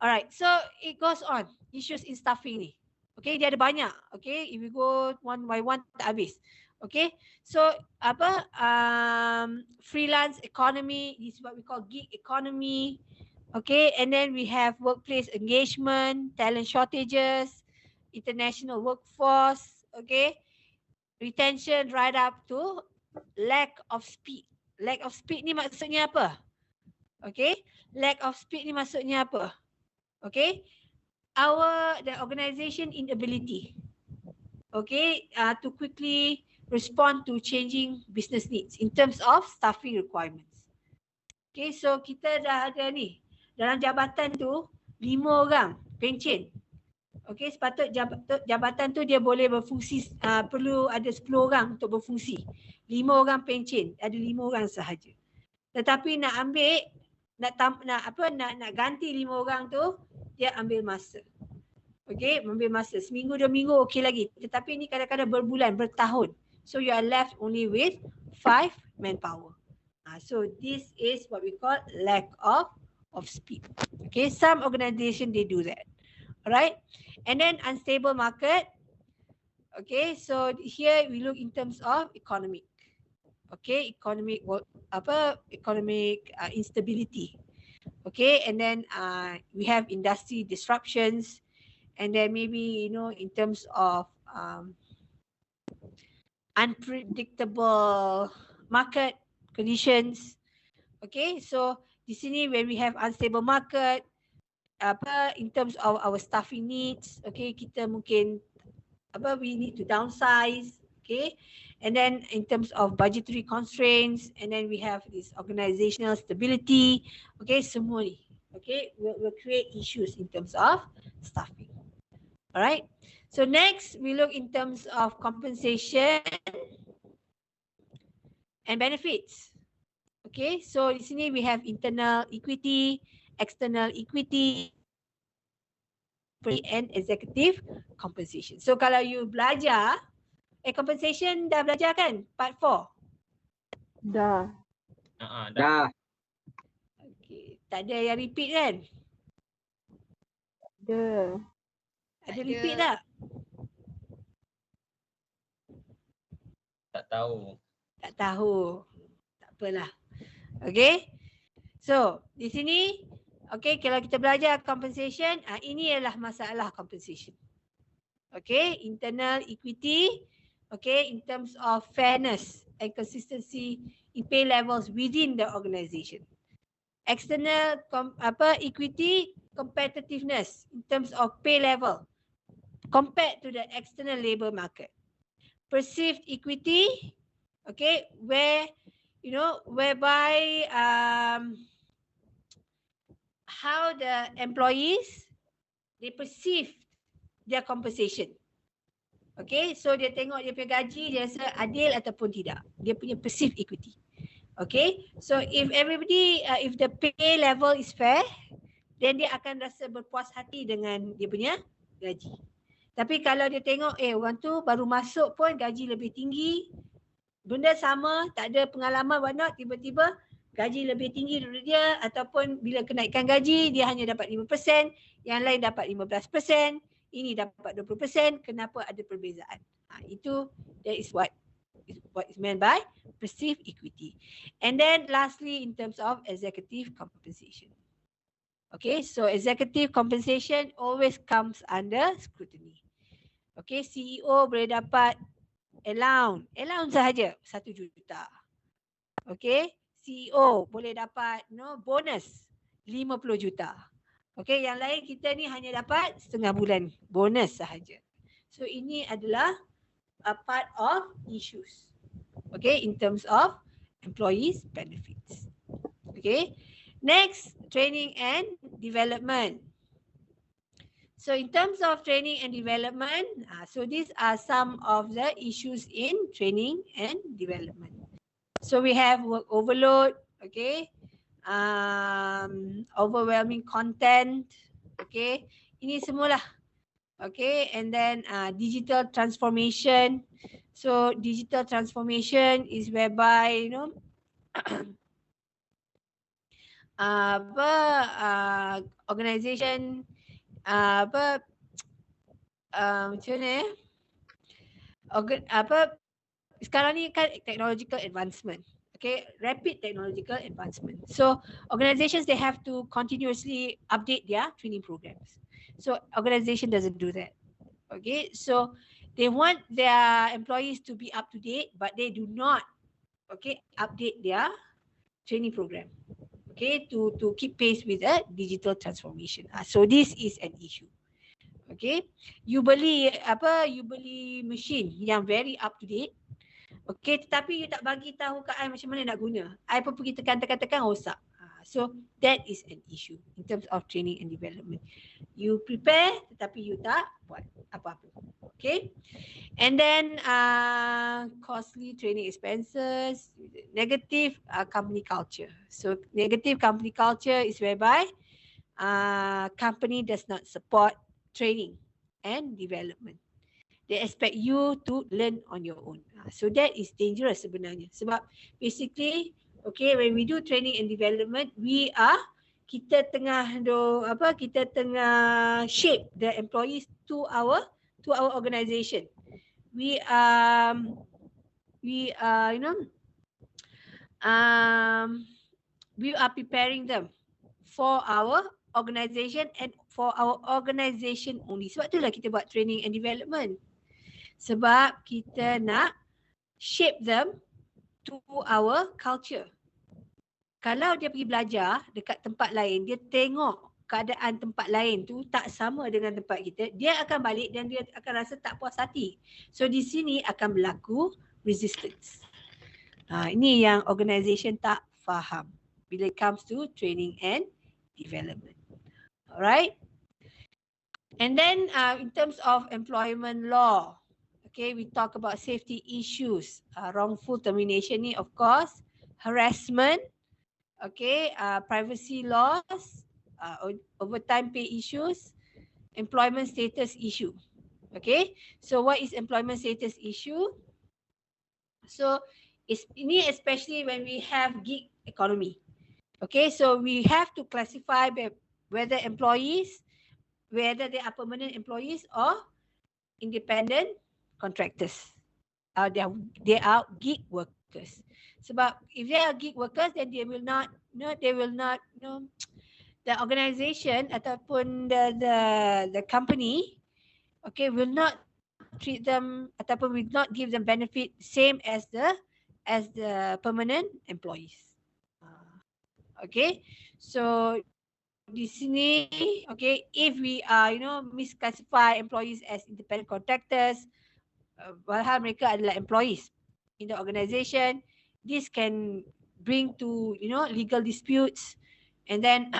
alright, so it goes on, issues in staffing ni. Okay, dia ada banyak. Okay, if we go one by one tak habis. Okay, so freelance economy, this is what we call gig economy. Okay, and then we have workplace engagement, talent shortages, international workforce. Okay, retention right up to lack of speed. Lack of speed ni maksudnya apa? Okay, lack of speed ni maksudnya apa? Okay, the organization inability, okay, to quickly respond to changing business needs in terms of staffing requirements. Okay, so kita dah ada ni, dalam jabatan tu 5 orang pencen. Okay, sepatut jabatan tu dia boleh berfungsi, perlu ada 10 orang untuk berfungsi. 5 orang pencen, ada 5 orang sahaja. Tetapi nak ambil, nak ganti 5 orang tu, dia ambil masa. Okay, ambil masa. Seminggu, 2 minggu okey lagi. Tetapi ni kadang-kadang berbulan, bertahun. So you are left only with 5 manpower. So this is what we call lack of speed. Okay, some organization they do that. Alright, and then unstable market. Okay, so here we look in terms of economic. Okay, economic instability. Okay, and then we have industry disruptions, and then maybe in terms of unpredictable market conditions. Okay, so di sini when we have unstable market, in terms of our staffing needs, okay, kita mungkin we need to downsize, okay, and then in terms of budgetary constraints, and then we have this organizational stability, okay, semua ni, okay, will create issues in terms of staffing. Alright, so next we look in terms of compensation and benefits. Okay, so di sini we have internal equity, external equity, and executive compensation. So kalau you belajar, compensation dah belajar kan? Part 4? Dah. Dah. Okay, tak ada yang repeat kan? Ada. Ada repeat tak? Tak tahu. Tak tahu. Tak apalah. Okay. So, di sini, okay, kalau kita belajar compensation, ini adalah masalah compensation. Okay, internal equity, okay, in terms of fairness. and consistency in pay levels within the organization. External equity competitiveness in terms of pay level compared to the external labor market. Perceived equity, okay, whereby how the employees they perceive their compensation. Okay, so dia tengok dia punya gaji, dia rasa adil ataupun tidak. Dia punya perceived equity. Okay, so if everybody, if the pay level is fair, then dia akan rasa berpuas hati dengan dia punya gaji. Tapi kalau dia tengok, orang tu baru masuk pun gaji lebih tinggi, benda sama, tak ada pengalaman whatnot, tiba-tiba gaji lebih tinggi daripada dia, ataupun bila kenaikan gaji, dia hanya dapat 5%, yang lain dapat 15%, ini dapat 20%, kenapa ada perbezaan? Itu, that is what is meant by perceived equity. And then lastly, in terms of executive compensation. Okay, so executive compensation always comes under scrutiny. Okay, CEO boleh dapat allowance sahaja 1 juta. Okay, CEO boleh dapat bonus 50 juta. Okay, yang lain kita ni hanya dapat setengah bulan bonus sahaja. So ini adalah a part of issues. Okay, in terms of employees benefits. Okay, next, training and development. So in terms of training and development, so these are some of the issues in training and development. So we have work overload, okay, overwhelming content, okay, ini semualah, okay, and then digital transformation. So digital transformation is whereby organisation macam mana sekarang ni kan technological advancement, okay, rapid technological advancement. So organizations, they have to continuously update their training programs. So organization doesn't do that. Okay, so they want their employees to be up to date, but they do not, okay, update their training program, okay, to keep pace with the digital transformation. So this is an issue. Okay, you beli mesin yang very up to date, okay, tetapi you tak bagi tahu kat I macam mana nak guna. I pun pergi tekan rosak. So that is an issue in terms of training and development. You prepare tetapi you tak buat apa-apa. Okay, and then costly training expenses, negative company culture. So negative company culture is whereby company does not support training and development. They expect you to learn on your own. So that is dangerous sebenarnya. Sebab basically, okay, when we do training and development, kita tengah shape the employees to our organization. We are preparing them for our organisation and for our organisation only. Sebab itulah kita buat training and development. Sebab kita nak shape them to our culture. Kalau dia pergi belajar dekat tempat lain, dia tengok keadaan tempat lain tu tak sama dengan tempat kita, dia akan balik dan dia akan rasa tak puas hati. So di sini akan berlaku resistance. Ini yang organisation tak faham bila it comes to training and development. Alright. And then in terms of employment law, okay, we talk about safety issues, wrongful termination ni, of course, harassment, okay, privacy laws, overtime pay issues, employment status issue. Okay, so what is employment status issue? So ini especially when we have gig economy. Okay, so we have to classify whether employees, whether they are permanent employees or independent contractors. They are gig workers. Sebab if they are gig workers, then they will not, the organisation ataupun the company, okay, will not treat them ataupun will not give them benefit same as as the permanent employees. Okay, so di sini, okay, if we misclassify employees as independent contractors, padahal mereka adalah employees in the organisation, this can bring to legal disputes, and then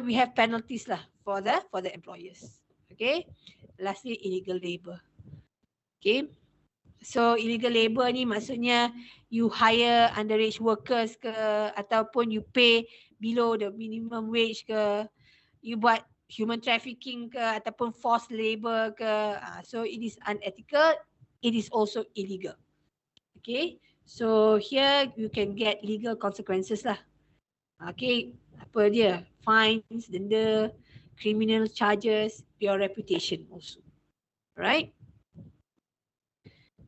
we have penalties lah for the employers. Okay, lastly illegal labour. Okay, so illegal labour ni maksudnya you hire underage workers ke, ataupun you pay below the minimum wage ke, you buat human trafficking ke, ataupun forced labour ke. So it is unethical, it is also illegal. Okay, so here you can get legal consequences lah. Okay, apa dia? Fines, denda, criminal charges, your reputation also. Right?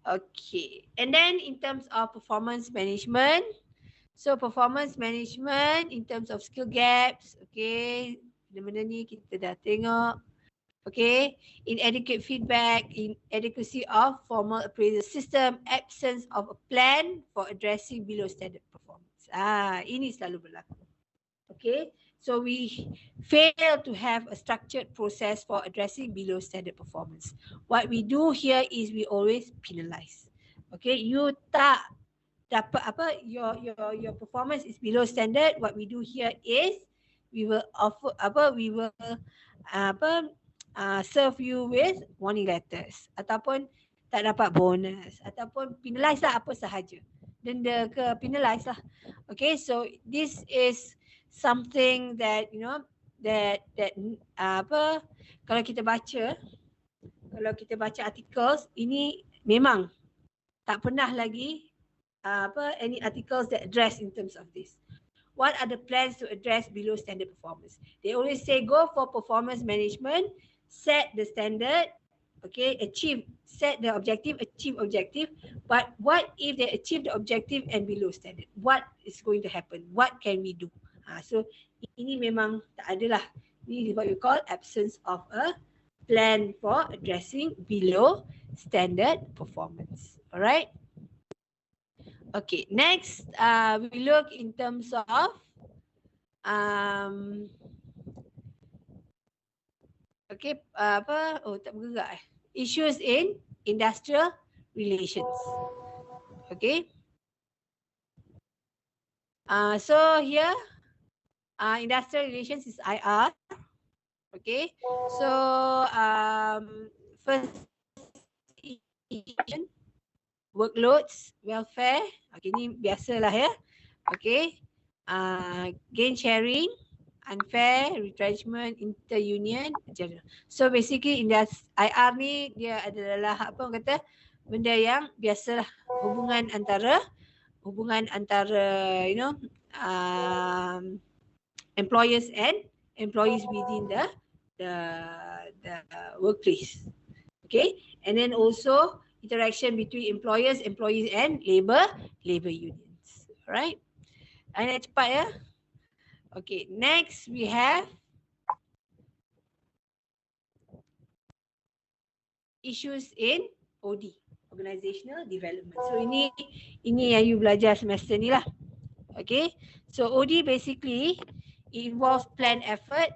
Okay, and then in terms of performance management, so performance management in terms of skill gaps, okay, benda-benda ni kita dah tengok. Okay, inadequate feedback, inadequacy of formal appraisal system, absence of a plan for addressing below standard performance. Ini selalu berlaku. Okay, so we fail to have a structured process for addressing below standard performance. What we do here is we always penalize. Okay, you tak dapat your performance is below standard. What we do here is we will offer serve you with warning letters, ataupun tak dapat bonus, ataupun penalize lah apa sahaja. Denda ke penalize lah. Okay, so this is something that kalau kita baca articles ini memang tak pernah lagi any articles that address in terms of this. What are the plans to address below standard performance? They always say go for performance management, set the standard, okay, set the objective, achieve objective. But what if they achieve the objective and below standard? What is going to happen? What can we do? So ini memang tak ada lah. This is what we call absence of a plan for addressing below standard performance. Alright. Okay, next we look in terms of issues in industrial relations. Okay. So here industrial relations is IR. Okay. So first workloads, welfare. Okay, ni biasalah ya. Okay. Gain sharing, unfair, retrenchment, inter-union, general. So basically IR ni dia adalah apa orang kata, benda yang biasalah, hubungan antara employers and employees within the workplace. Okay, and then also interaction between employers, employees and labor unions. Alright. Nak cepat ya. Okay, next we have issues in OD, organizational development. So ini yang you belajar semester ni lah. Okay, so OD basically it involves plan effort,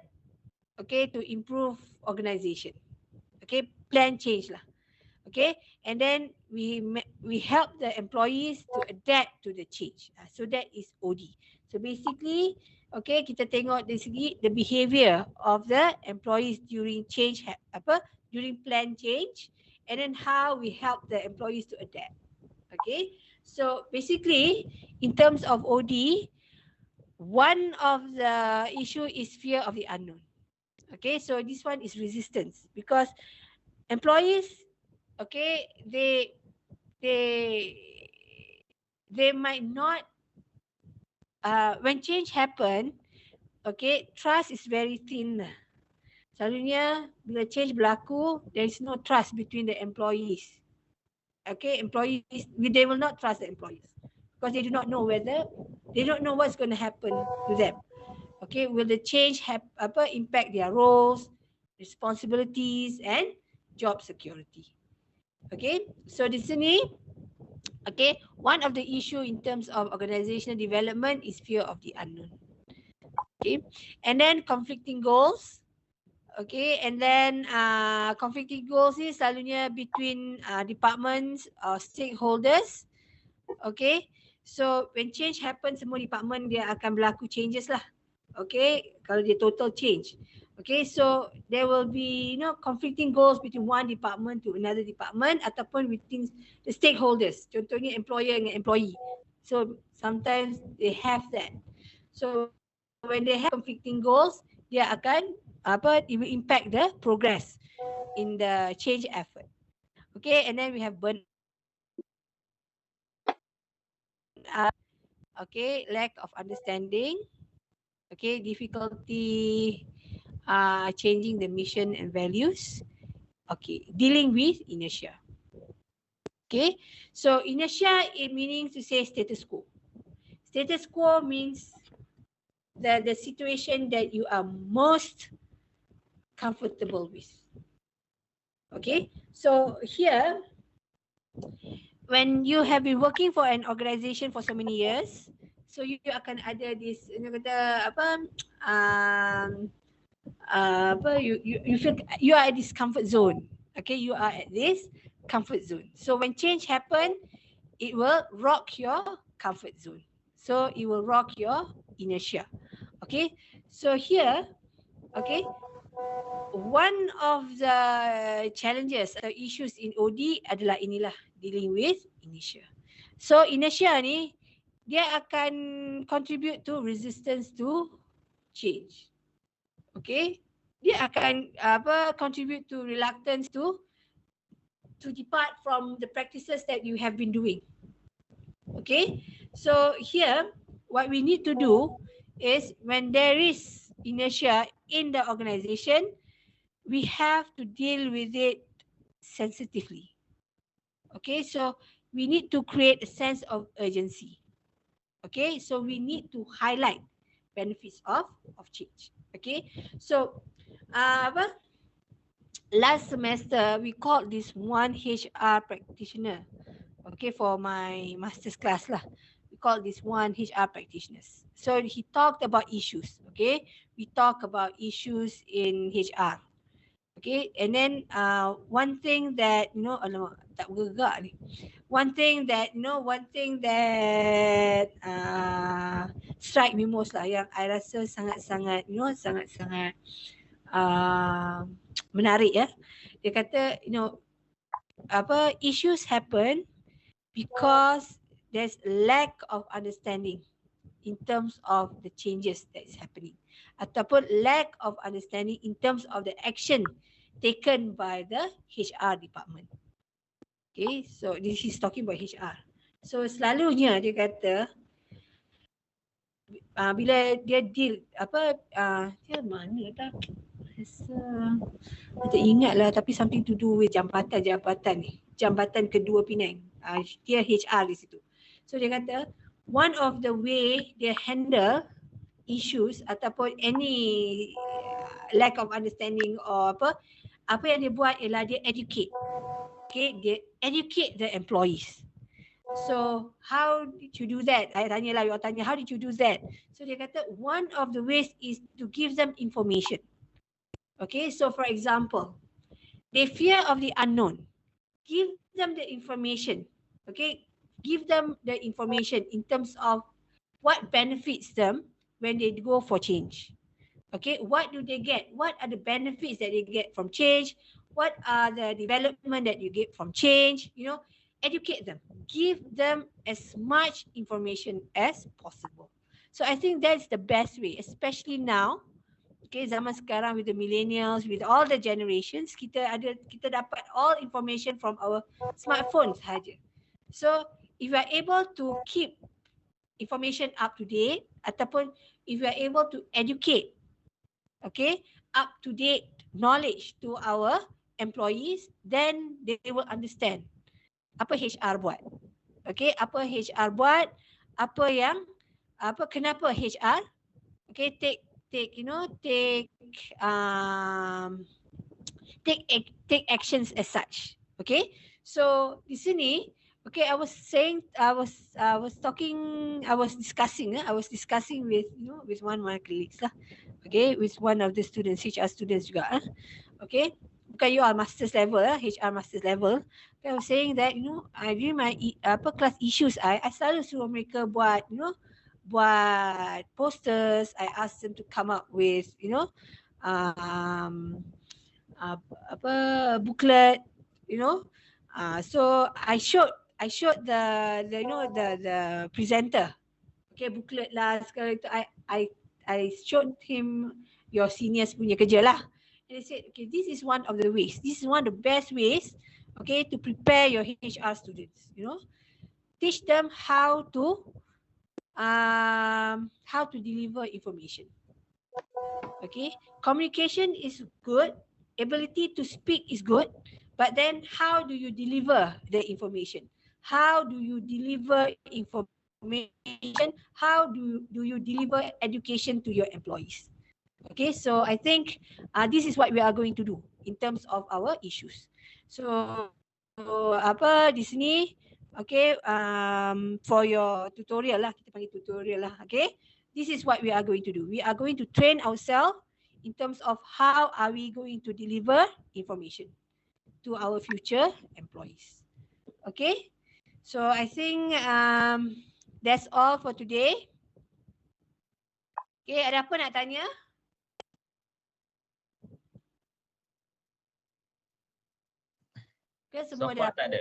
okay, to improve organization. Okay, plan change lah. Okay, and then we help the employees to adapt to the change. So that is OD. So basically, okay, kita tengok dari segi the behavior of the employees during change, during plan change, and then how we help the employees to adapt. Okay, so basically in terms of OD, one of the issue is fear of the unknown. Okay, so this one is resistance, because employees, okay, they might not when change happen, okay, trust is very thin. Selalunya bila change berlaku, there is no trust between the employees. Okay, employees, they will not trust the employees because they do not know what's going to happen to them. Okay, will the change impact their roles, responsibilities and job security. Okay, so di sini Okay, one of the issue in terms of organizational development is fear of the unknown. Okay, and then conflicting goals. Okay, and then conflicting goals ni selalunya between departments or stakeholders. Okay, so when change happen, semua department dia akan berlaku changes lah. Okay, kalau dia total change. Okay, so there will be conflicting goals between one department to another department ataupun within the stakeholders. Contohnya employer dengan employee. So sometimes they have that. So when they have conflicting goals, dia akan it will impact the progress in the change effort. Okay, and then we have burnout. Okay, lack of understanding. Okay, difficulty changing the mission and values. Okay, dealing with inertia. Okay, so inertia, it meaning to say status quo. Status quo means the situation that you are most comfortable with. Okay, so here, when you have been working for an organization for so many years, so you akan ada this, kata you feel you are at this comfort zone. Okay, you are at this comfort zone. So when change happen, it will rock your comfort zone. So it will rock your inertia. Okay, so here, okay, one of the challenges atau issues in OD adalah inilah, dealing with inertia. So inertia ni dia akan contribute to resistance to change. Okay, dia akan contribute to reluctance to depart from the practices that you have been doing. Okay, so here what we need to do is, when there is inertia in the organization, we have to deal with it sensitively. Okay, so we need to create a sense of urgency. Okay, so we need to highlight benefits of change. Okay, so last semester we called this one HR practitioner. Okay, for my master's class lah, we called this one HR practitioners. So he talked about issues. Okay, we talk about issues in HR. Okay, and then one thing that alamak, tak bergerak ni. One thing that strike me most lah, yang I rasa sangat-sangat sangat-sangat menarik ya. Dia kata issues happen because there's lack of understanding in terms of the changes that is happening, ataupun lack of understanding in terms of the action taken by the HR department. Okay, so this is talking about HR. So selalunya dia kata bila dia deal dia mana tak rasa tak ingat lah, tapi something to do with jambatan ni, jambatan kedua Penang. Dia HR di situ. So dia kata one of the way dia handle issues ataupun any lack of understanding or apa yang dia buat ialah dia educate. Okay, dia educate the employees. So how did you do that? I tanya lah, you tanya, how did you do that? So dia kata one of the ways is to give them information. Okay, so for example, they fear of the unknown. Give them the information. Okay, give them the information in terms of what benefits them when they go for change. Okay, what do they get? What are the benefits that they get from change? What are the development that you get from change? Educate them. Give them as much information as possible. So I think that's the best way, especially now. Okay, zaman sekarang with the millennials, with all the generations, kita dapat all information from our smartphones sahaja. So if you are able to keep information up to date, ataupun if you are able to educate, okay, up to date knowledge to our employees, then they will understand apa HR buat. Okay, apa HR buat, kenapa HR, okay, take actions as such. Okay, so di sini Okay, I was saying, I was discussing with, with one of my colleagues lah. Okay, with one of the students, HR students juga. Okay, bukan you are master's level, HR master's level. Okay, I was saying that, during my class issues, I selalu suruh mereka buat, buat posters. I ask them to come up with, um, apa booklet, so I showed the presenter, okay, booklet lah segala itu. I showed him your seniors punya kerja lah, and they said, okay, this is one of the ways, this is one of the best ways, okay, to prepare your HR students, teach them how to deliver information. Okay, communication is good, ability to speak is good, but then how do you deliver the information? How do you deliver information? How do you deliver education to your employees? Okay, so I think this is what we are going to do in terms of our issues. So apa di sini, okay, for your tutorial lah, kita panggil tutorial lah, okay. This is what we are going to do. We are going to train ourselves in terms of how are we going to deliver information to our future employees. Okay, so I think that's all for today. Okay, ada apa nak tanya? Okay, So semua far dah tak ada.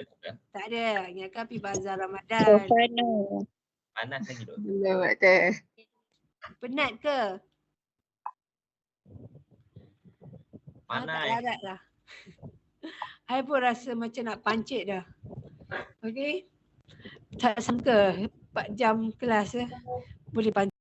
tak ada. Ingatkan pergi bazar So Ramadan. far no. Panas lagi tu. Belum ada. Penat ke? Tak Panas. larat lah. I pun rasa macam nak pancit dah. Okay. Tak sangka 4 jam kelas boleh pancit.